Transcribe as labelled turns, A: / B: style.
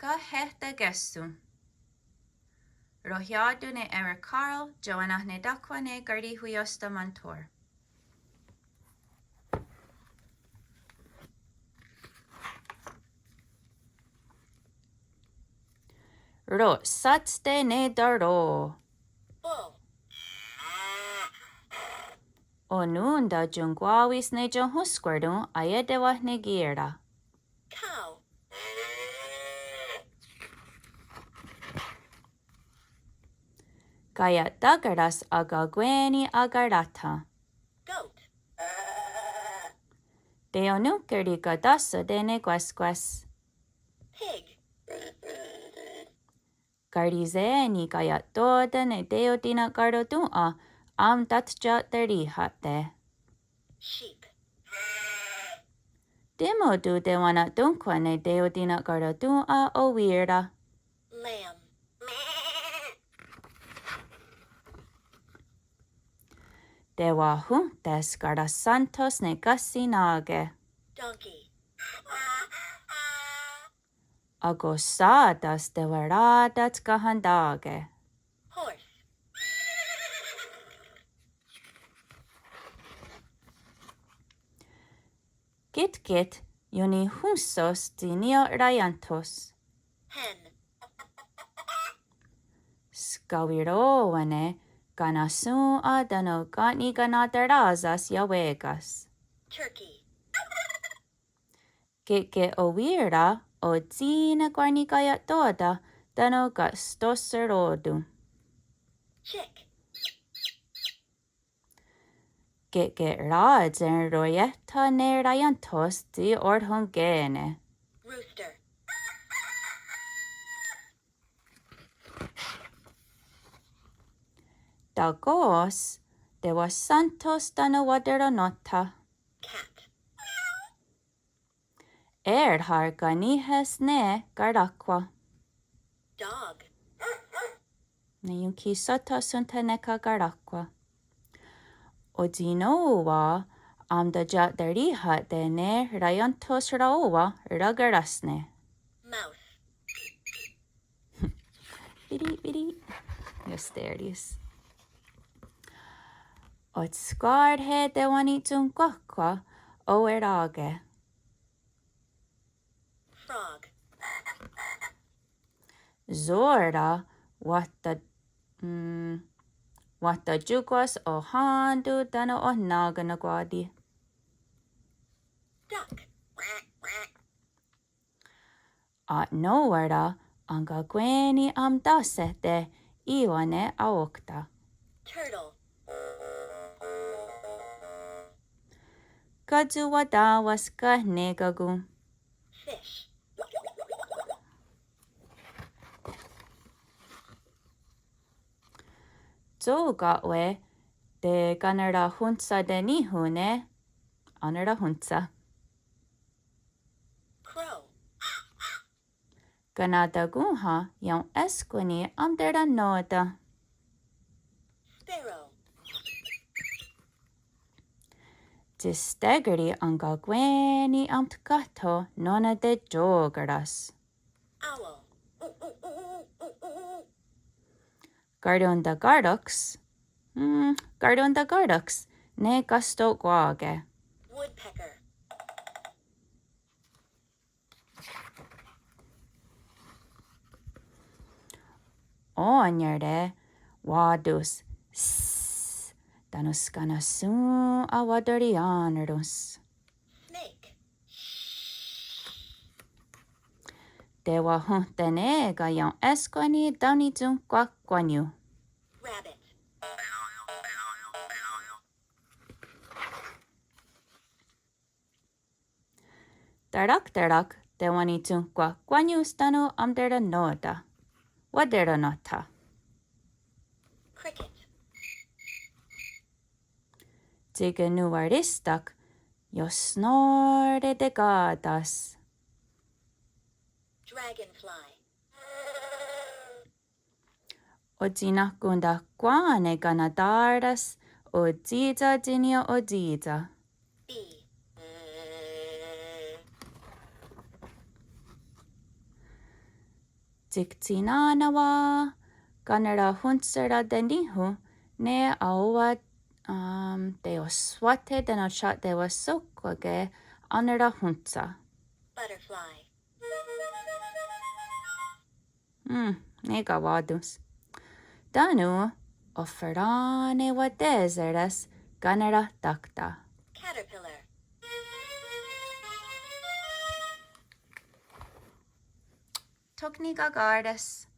A: Kahehtakéhshon. Rohiadu ne Karl, Joannach ne Dakwa ne Karihwiióstha Montour. Ro satste ne daro. O nunda jungwawis ne jonhusquardun ayedewah ne gira.
B: Cow.
A: Kaya dagaras agagweni agarata.
B: Goat.
A: Deonukeri gadasa de ne guesques.
B: Pig.
A: Gardizeeni kaya toda ne deodina gardodua am datja derihate.
B: Sheep.
A: Demodu dewana dunkwa ne deodina gardodua o weirda.
B: Lamb.
A: Dewa juntes gardas santos ne gasinage.
B: Donkey.
A: Agosadas de veradat gahandage.
B: Horse.
A: Git juni husos dinio rayantos.
B: Hen.
A: Skawirowane ganasu adano gani ganadarazas yawegas.
B: Turkey.
A: Git owira o zina guarnigaya toda dano gastoserodu.
B: Chick.
A: Git rads en royeta ne rayantos di ordhongene.
B: Rooster.
A: Dagos de was santos dano waderonota.
B: Cat.
A: Har ganihes ne gardakwa.
B: Dog.
A: Ne yung kisota suntaneka gardakwa. O dinowa am da jat dariha de ne rayantos raowa ragarasne.
B: Mouse.
A: Bidi. Yes, there it is. O skard he de wanitun kwakwa o erage.
B: Frog.
A: Zorda wata jugwas o handu dano o naganagwadi.
B: Duck.
A: At nowarda anga gweni am dase de iwane aokta.
B: Turtle.
A: Gadzu wada was negagu.
B: Fish.
A: Zogatwe de ganara hunsa de nihune anara hunsa.
B: Crow.
A: Ganada guha yung esquini am dera noda.
B: Sparrow.
A: Distegri anga gweni am tgato nona de jogaras.
B: Owl.
A: Gardon da gardux ne gasto guage.
B: Woodpecker.
A: Onyerde wadus danus ganasu awadorianerdus.
B: Snake.
A: Dewa huntenega yon esquani daunitun quaquanu.
B: Rabbit.
A: Darak dewanitun quaquanus danu amdera noda. Wadera nota.
B: Cricket.
A: Tigenuaristak yosnore de gadas.
B: Dragonfly.
A: Odzinakunda guane ganadardas odziza dinio odziza.
B: Bee.
A: Tiktinanawa, Ganara hunsera denihu, ne aua deoswate denochat dewasokwage, anara hunsa.
B: Butterfly.
A: Nega wadus. Danu, offerane wa deseres, Ganara dakta.
B: Caterpillar.
A: Tokni gagardas.